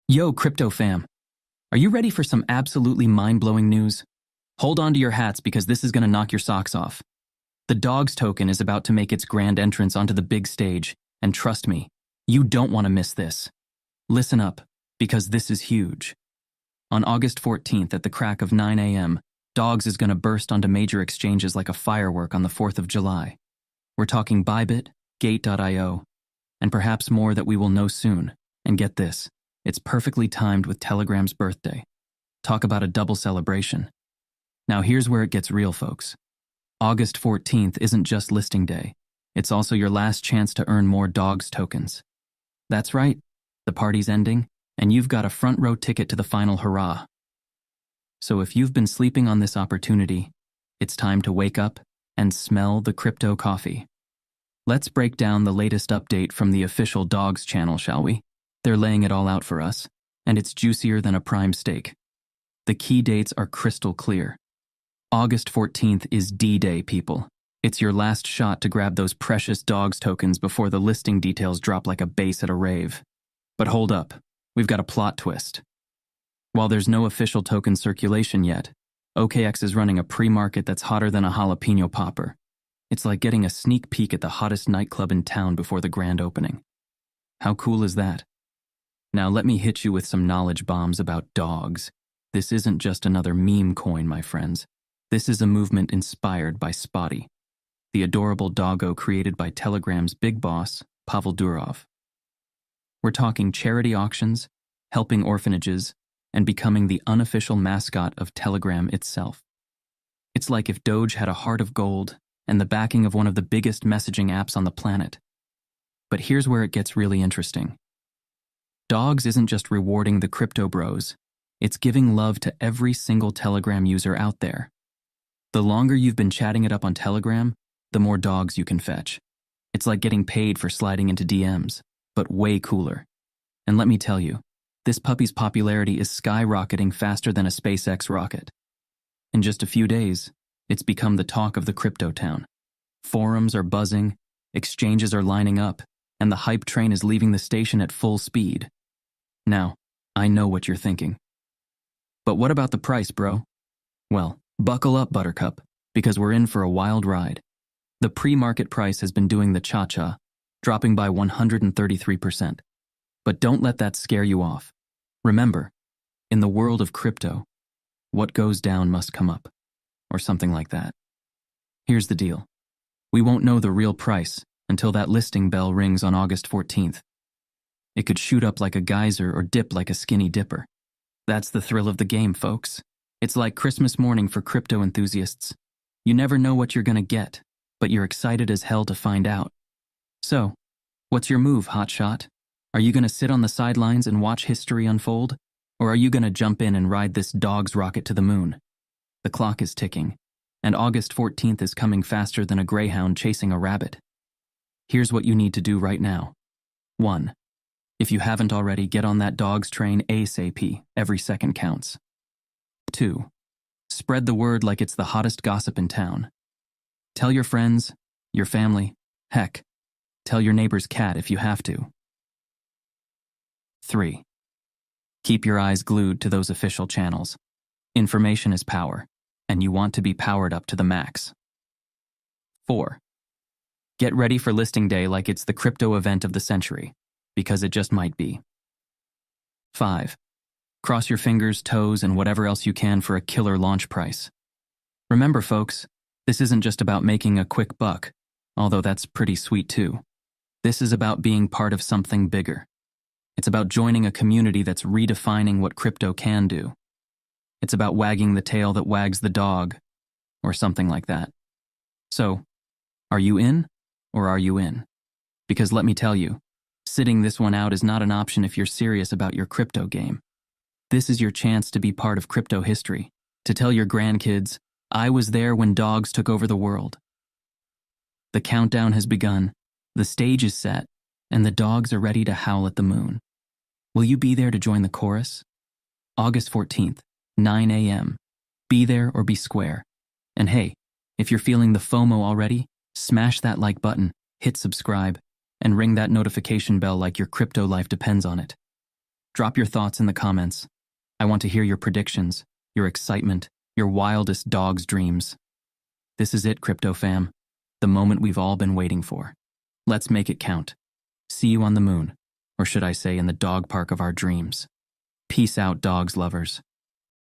Yo, crypto fam. Are you ready for some absolutely mind-blowing news? Hold on to your hats because this is going to knock your socks off. The Dogs token is about to make its grand entrance onto the big stage, and trust me, you don't want to miss this. Listen up, because this is huge. On August 14th at the crack of 9 a.m., Dogs is going to burst onto major exchanges like a firework on the 4th of July. We're talking Bybit, Gate.io, and perhaps more that we will know soon. And get this, it's perfectly timed with Telegram's birthday. Talk about a double celebration. Now here's where it gets real, folks. August 14th isn't just listing day. It's also your last chance to earn more Dogs tokens. That's right, the party's ending, and you've got a front row ticket to the final hurrah. So if you've been sleeping on this opportunity, it's time to wake up and smell the crypto coffee. Let's break down the latest update from the official Dogs channel, shall we? They're laying it all out for us, and it's juicier than a prime steak. The key dates are crystal clear. August 14th is D-Day, people. It's your last shot to grab those precious Dogs tokens before the listing details drop like a bass at a rave. But hold up, we've got a plot twist. While there's no official token circulation yet, OKX is running a pre-market that's hotter than a jalapeno popper. It's like getting a sneak peek at the hottest nightclub in town before the grand opening. How cool is that? Now let me hit you with some knowledge bombs about Dogs. This isn't just another meme coin, my friends. This is a movement inspired by Spotty, the adorable doggo created by Telegram's big boss, Pavel Durov. We're talking charity auctions, helping orphanages, and becoming the unofficial mascot of Telegram itself. It's like if Doge had a heart of gold and the backing of one of the biggest messaging apps on the planet. But here's where it gets really interesting. Dogs isn't just rewarding the crypto bros, it's giving love to every single Telegram user out there. The longer you've been chatting it up on Telegram, the more dogs you can fetch. It's like getting paid for sliding into DMs, but way cooler. And let me tell you, this puppy's popularity is skyrocketing faster than a SpaceX rocket. In just a few days, it's become the talk of the crypto town. Forums are buzzing, exchanges are lining up, and the hype train is leaving the station at full speed. Now, I know what you're thinking. But what about the price, bro? Well, buckle up, Buttercup, because we're in for a wild ride. The pre-market price has been doing the cha-cha, dropping by 133%. But don't let that scare you off. Remember, in the world of crypto, what goes down must come up, or something like that. Here's the deal. We won't know the real price until that listing bell rings on August 14th. It could shoot up like a geyser or dip like a skinny dipper. That's the thrill of the game, folks. It's like Christmas morning for crypto enthusiasts. You never know what you're gonna get, but you're excited as hell to find out. So, what's your move, hotshot? Are you gonna sit on the sidelines and watch history unfold? Or are you gonna jump in and ride this Dogs rocket to the moon? The clock is ticking, and August 14th is coming faster than a greyhound chasing a rabbit. Here's what you need to do right now. 1. If you haven't already, get on that Dogs train ASAP. Every second counts. 2. Spread the word like it's the hottest gossip in town. Tell your friends, your family, heck, tell your neighbor's cat if you have to. 3. Keep your eyes glued to those official channels. Information is power, and you want to be powered up to the max. 4. Get ready for listing day like it's the crypto event of the century, because it just might be. 5. Cross your fingers, toes, and whatever else you can for a killer launch price. Remember, folks, this isn't just about making a quick buck, although that's pretty sweet too. This is about being part of something bigger. It's about joining a community that's redefining what crypto can do. It's about wagging the tail that wags the dog, or something like that. So, are you in, or are you in? Because let me tell you, sitting this one out is not an option if you're serious about your crypto game. This is your chance to be part of crypto history, to tell your grandkids, I was there when Dogs took over the world. The countdown has begun, the stage is set, and the dogs are ready to howl at the moon. Will you be there to join the chorus? August 14th, 9 a.m. Be there or be square. And hey, if you're feeling the FOMO already, smash that like button, hit subscribe, and ring that notification bell like your crypto life depends on it. Drop your thoughts in the comments. I want to hear your predictions, your excitement, your wildest dog's dreams. This is it, Crypto Fam. The moment we've all been waiting for. Let's make it count. See you on the moon, or should I say in the dog park of our dreams. Peace out, dogs lovers.